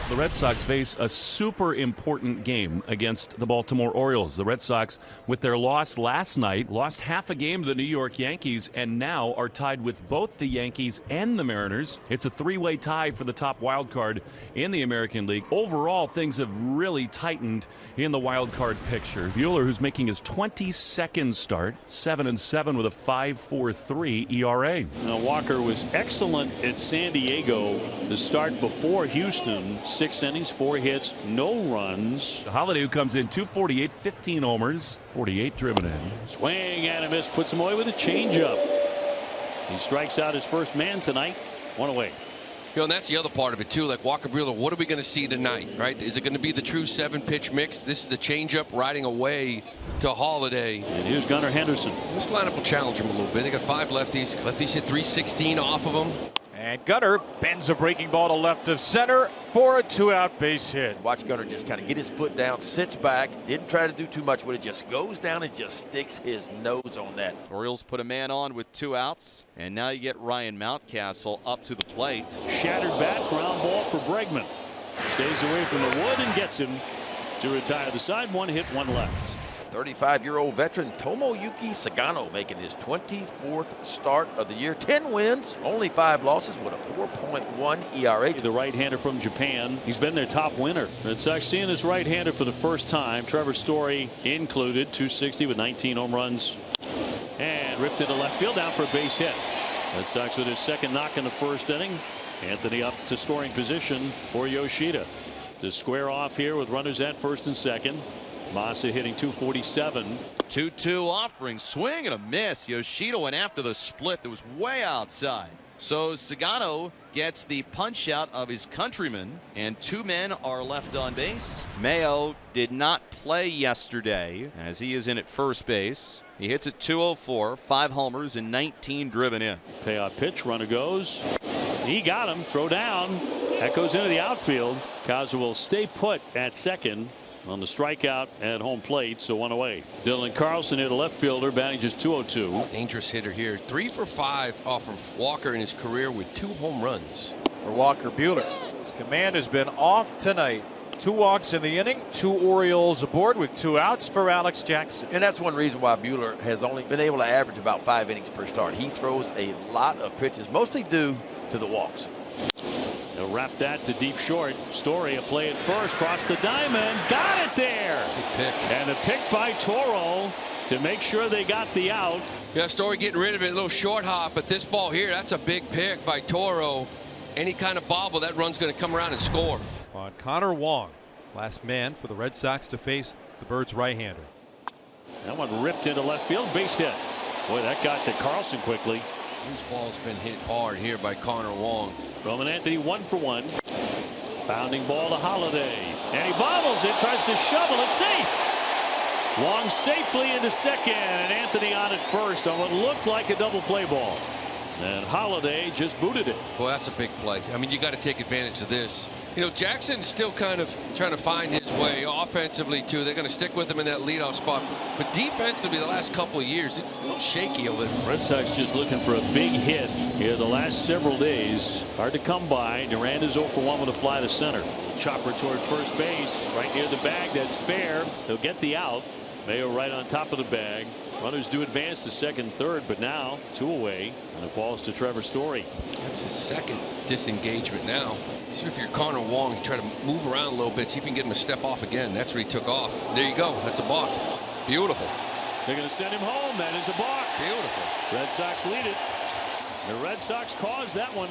The Red Sox face a super important game against the Baltimore Orioles. The Red Sox, with their loss last night, lost half a game to the New York Yankees and now are tied with both the Yankees and the Mariners. It's a three-way tie for the top wild card in the American League. Overall, things have really tightened in the wild card picture. Buehler, who's making his 22nd start, 7-7 with a 5.43 ERA. Now, Walker was excellent at San Diego the start before Houston. 6 innings, 4 hits, no runs. Holiday, who comes in 248, 15 homers, 48 driven in. Swing and a miss, puts him away with a changeup. He strikes out his first man tonight. 1 away. You know, and that's the other part of it too. Like Walker Buehler, what are we going to see tonight, right? Is it going to be the true 7-pitch mix? This is the changeup riding away to Holiday. And here's Gunnar Henderson. This lineup will challenge him a little bit. They got 5 lefties. Lefties hit 316 off of them. And Gunnar bends a breaking ball to left of center for a 2-out base hit. Watch Gunnar just kind of get his foot down, sits back, didn't try to do too much with it, just goes down and just sticks his nose on that. Orioles put a man on with 2 outs, and now you get Ryan Mountcastle up to the plate. Shattered bat, ground ball for Bregman. Stays away from the wood and gets him to retire the side. 1 hit, 1 left. 35-year-old veteran Tomoyuki Sugano making his 24th start of the year. 10 wins, only 5 losses with a 4.1 ERA. The right-hander from Japan. He's been their top winner. Red Sox seeing this right-hander for the first time. Trevor Story included. 260 with 19 home runs. And ripped into left field, down for a base hit. Red Sox with his second knock in the first inning. Anthony up to scoring position for Yoshida. To square off here with runners at first and second. Massa hitting 247. 2-2 offering, swing and a miss. Yoshida went after the split that was way outside. So Sugano gets the punch out of his countryman, and 2 men are left on base. Mayo did not play yesterday as he is in at first base. He hits at 204, 5 homers and 19 driven in. Payoff pitch, runner goes. He got him, throw down. That goes into the outfield. Kaza will stay put at second on the strikeout at home plate, so 1 away. Dylan Carlson hit a left fielder, batting just 202. Dangerous hitter here. 3 for 5 off of Walker in his career with 2 home runs. For Walker Buehler, his command has been off tonight. 2 walks in the inning, 2 Orioles aboard with 2 outs for Alex Jackson. And that's one reason why Buehler has only been able to average about 5 innings per start. He throws a lot of pitches, mostly due to the walks. They'll wrap that to deep short. Story a play at first, cross the diamond, got it there. Good pick. And a pick by Toro to make sure they got the out. Yeah, Story getting rid of it, a little short hop, but this ball here, that's a big pick by Toro. Any kind of bobble, that run's going to come around and score. On Connor Wong, last man for the Red Sox to face the Birds right-hander. That one ripped into left field, base hit. Boy, that got to Carlson quickly. This ball's been hit hard here by Connor Wong. Roman Anthony 1 for 1. Bounding ball to Holiday. And he bobbles it, tries to shovel it, safe. Wong safely into second, and Anthony on at first on what looked like a double play ball. And Holiday just booted it. Well, that's a big play. I mean, you got to take advantage of this. You know, Jackson's still kind of trying to find his way offensively, too. They're going to stick with him in that leadoff spot. But defensively, the last couple of years, it's a little shaky over there. Red Sox just looking for a big hit here the last several days. Hard to come by. Durand is 0 for 1 with a fly to center. Chopper toward first base, right near the bag. That's fair. He'll get the out. Mayo right on top of the bag. Runners do advance to second, third, but now 2 away, and it falls to Trevor Story. That's his second disengagement now. See if you're Connor Wong, you try to move around a little bit, see if you can get him to step off again. That's where he took off. There you go. That's a balk. Beautiful. They're going to send him home. That is a balk. Beautiful. Red Sox lead it. The Red Sox caused that one.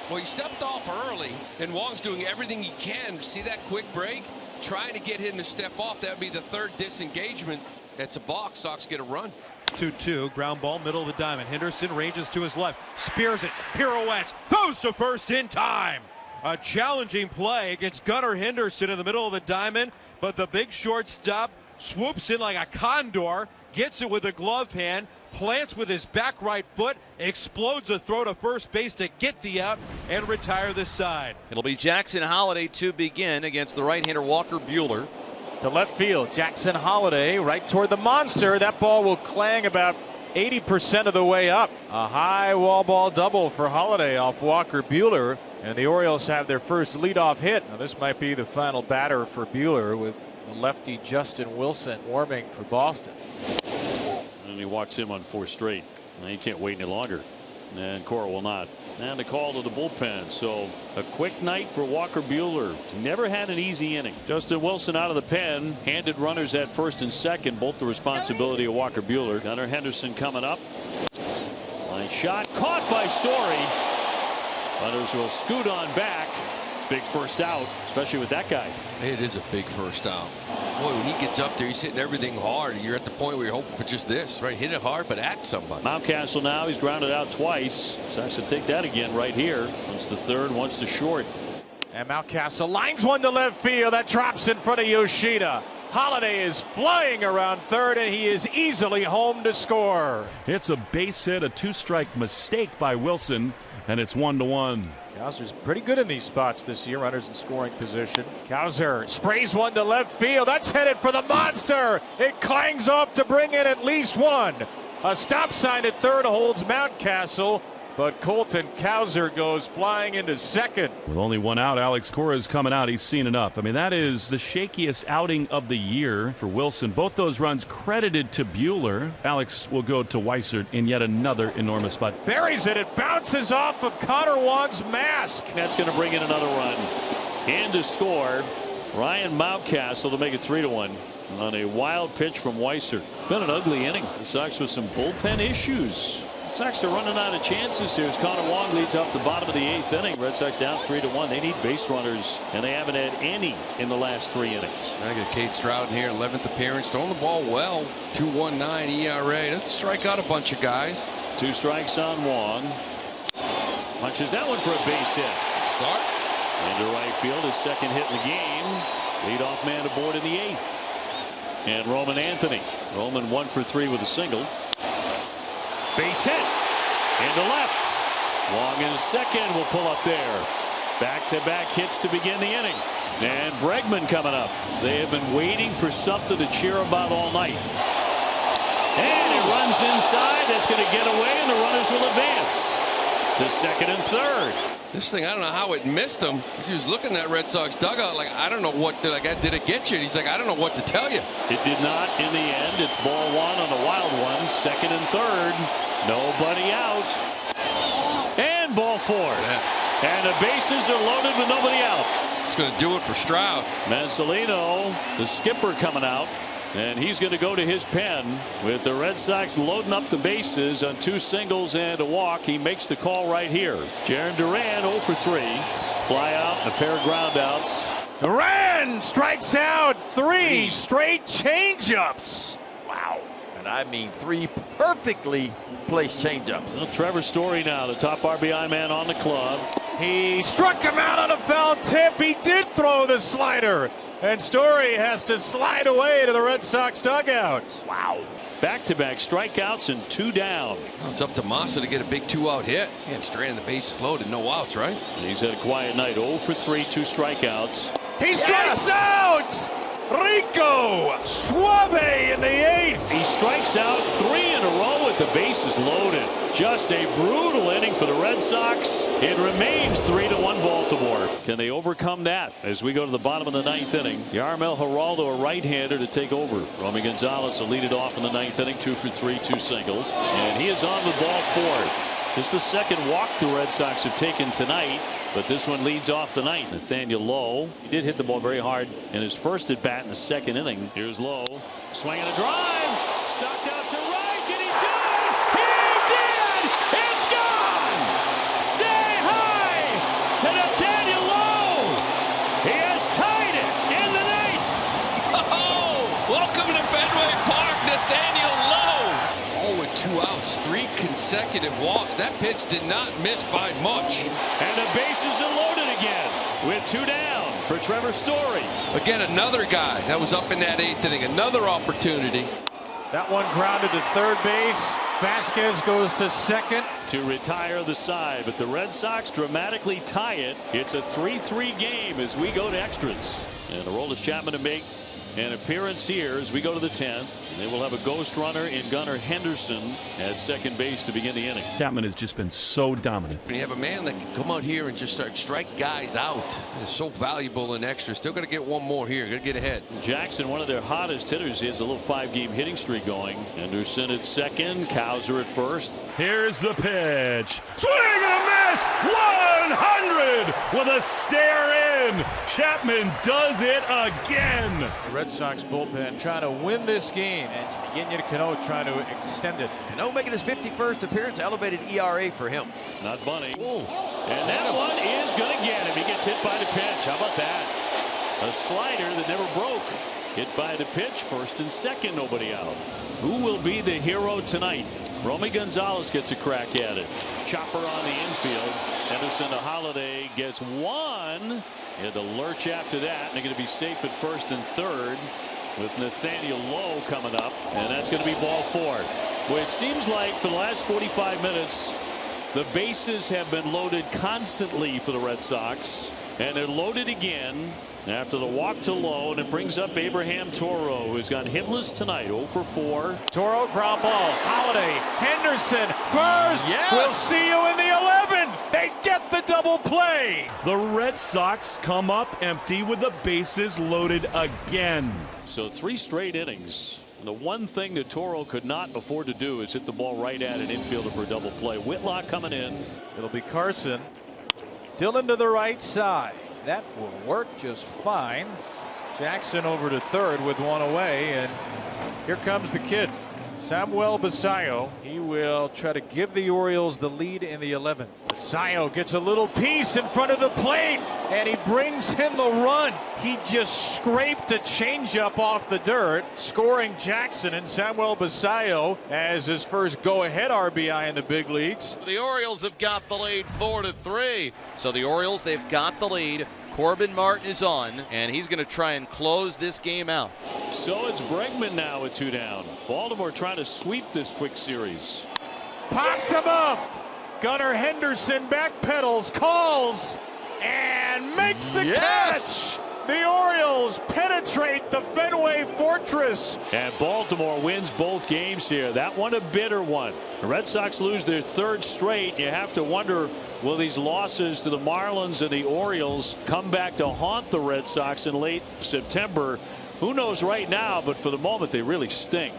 Well, he stepped off early, and Wong's doing everything he can. See that quick break? Trying to get him to step off. That would be the 3rd disengagement. That's a balk. Sox get a run. 2-2, ground ball, middle of the diamond. Henderson ranges to his left, spears it, pirouettes, throws to first in time. A challenging play against Gunnar Henderson in the middle of the diamond, but the big shortstop swoops in like a condor, gets it with a glove hand, plants with his back right foot, explodes a throw to first base to get the out and retire the side. It'll be Jackson Holiday to begin against the right-hander Walker Buehler. To left field, Jackson Holiday right toward the monster. That ball will clang about 80% of the way up. A high wall ball double for Holiday off Walker Buehler. And the Orioles have their first leadoff hit. Now this might be the final batter for Buehler, with the lefty Justin Wilson warming for Boston. And he walks him on 4 straight. Now he can't wait any longer. And Cora will not. And a call to the bullpen. So a quick night for Walker Buehler. Never had an easy inning. Justin Wilson out of the pen. Handed runners at first and second. Both the responsibility of Walker Buehler. Gunnar Henderson coming up. Line shot. Caught by Story. Runners will scoot on back. Big first out, especially with that guy. It is a big first out. Boy, when he gets up there, he's hitting everything hard. You're at the point where you're hoping for just this, right? Hit it hard, but at somebody. Mountcastle now, he's grounded out twice. Sox will take that again right here. Once to third, once to short. And Mountcastle lines one to left field. That drops in front of Yoshida. Holiday is flying around third, and he is easily home to score. It's a base hit, a 2-strike mistake by Wilson, and it's 1-1. Cowser's pretty good in these spots this year. Runners in scoring position. Cowser sprays one to left field. That's headed for the monster. It clangs off to bring in at least one. A stop sign at third holds Mountcastle, but Colton Cowser goes flying into second. With only 1 out, Alex Cora is coming out. He's seen enough. I mean, that is the shakiest outing of the year for Wilson. Both those runs credited to Buehler. Alex will go to Weissert in yet another enormous spot. Buries it. It bounces off of Connor Wong's mask. That's going to bring in another run. And to score, Ryan Mountcastle to make it 3-1 on a wild pitch from Weissert. Been an ugly inning. The Sox with some bullpen issues. Sox are running out of chances here as Connor Wong leads off the bottom of the 8th inning. Red Sox down 3-1. They need base runners, and they haven't had any in the last 3 innings. I got Cade Stroud here, 11th appearance, throwing the ball well. 2.19 ERA. Doesn't strike out a bunch of guys. 2 strikes on Wong. Punches that one for a base hit. Start. Into right field, his second hit in the game. Leadoff man aboard in the 8th. And Roman Anthony. Roman 1 for 3 with a single. Base hit into left. Wong in second will pull up there. Back-to-back hits to begin the inning. And Bregman coming up. They have been waiting for something to cheer about all night. And it runs inside. That's going to get away, and the runners will advance to second and third. This thing, I don't know how it missed him, because he was looking at that Red Sox dugout like, I don't know what, did it get you? And he's like, I don't know what to tell you. It did not in the end. It's ball 1 on the wild one. Second and third. Nobody out. And ball 4. Yeah. And the bases are loaded with nobody out. It's going to do it for Stroud. Mansolino, the skipper, coming out. And he's going to go to his pen with the Red Sox loading up the bases on 2 singles and a walk. He makes the call right here. Jarren Duran 0 for 3. Fly out and a pair of ground outs. Duran strikes out 3 straight changeups. Wow. And I mean 3 perfectly placed changeups. Well, Trevor Story now, the top RBI man on the club. He struck him out on a foul tip. He did throw the slider. And Story has to slide away to the Red Sox dugout. Wow. Back-to-back strikeouts and 2 down. Well, it's up to Massa to get a big 2-out hit. And stranding the bases loaded, no outs, right? And he's had a quiet night. 0 for 3, 2 strikeouts. He strikes out! Rico Suave in the 8th. He strikes out 3 in a row with the bases loaded. Just a brutal inning for the Red Sox. It remains 3-1 Baltimore. Can they overcome that as we go to the bottom of the 9th inning? Yarmel Geraldo, a right-hander, to take over. Romy Gonzalez will lead it off in the 9th inning. 2 for 3, 2 singles. And he is on with ball 4. Just the second walk the Red Sox have taken tonight, but this one leads off the night. Nathaniel Lowe, he did hit the ball very hard in his first at bat in the 2nd inning. Here's Lowe, swinging a drive, sucked out to right. Did he do it? He did! It's gone! Say hi to Nathaniel Lowe. He has tied it in the 9th. Oh, welcome to Fenway Park, Nathaniel Lowe. Oh, with 2 outs, 3 consecutive walks. That pitch did not miss by much. And the bases are loaded again with 2 down for Trevor Story. Again, another guy that was up in that 8th inning. Another opportunity. That one grounded to third base. Vasquez goes to second. To retire the side, but the Red Sox dramatically tie it. It's a 3-3 game as we go to extras. And Aroldis Chapman to make an appearance here as we go to the 10th. They will have a ghost runner in Gunnar Henderson at second base to begin the inning. Chapman has just been so dominant. When you have a man that can come out here and just start strike guys out, it's so valuable and extra. Still going to get one more here. Going to get ahead. Jackson, one of their hottest hitters, he has a little 5-game hitting streak going. Henderson at second, Cowser at first. Here's the pitch. Swing and a miss. 100 with a stare in. Chapman does it again. The Red Sox bullpen trying to win this game, and Genya Cano trying to extend it. Cano making his 51st appearance, elevated ERA for him. Not bunting. And that one is going to get him. He gets hit by the pitch. How about that? A slider that never broke. Hit by the pitch, first and second, nobody out. Who will be the hero tonight? Romy Gonzalez gets a crack at it. Chopper on the infield. Henderson to Holiday gets one. He had to lurch after that. And they're going to be safe at first and third with Nathaniel Lowe coming up. And that's going to be ball 4. Well, it seems like for the last 45 minutes, the bases have been loaded constantly for the Red Sox. And they're loaded again after the walk to Lowe, and it brings up Abraham Toro, who's gone hitless tonight, 0 for 4. Toro ground ball. Holiday, Henderson, first. Yes. We'll see you in the 11th. They get the double play. The Red Sox come up empty with the bases loaded again. So 3 straight innings. And the one thing that Toro could not afford to do is hit the ball right at an infielder for a double play. Whitlock coming in. It'll be Carson. Dylan to the right side. That will work just fine. Jackson over to third with one away, and here comes the kid, Samuel Basallo. He will try to give the Orioles the lead in the 11th. Basallo gets a little piece in front of the plate, and he brings in the run. He just scraped a changeup off the dirt, scoring Jackson, and Samuel Basallo as his first go-ahead RBI in the big leagues. The Orioles have got the lead 4-3. So the Orioles, they've got the lead. Corbin Martin is on, and he's going to try and close this game out. So it's Bregman now with 2 down. Baltimore trying to sweep this quick series. Popped him up. Gunnar Henderson backpedals, calls, and makes the catch. The Orioles penetrate the Fenway Fortress. And Baltimore wins both games here. That one a bitter one. The Red Sox lose their 3rd straight. You have to wonder, will these losses to the Marlins and the Orioles come back to haunt the Red Sox in late September? Who knows right now, but for the moment they really stink.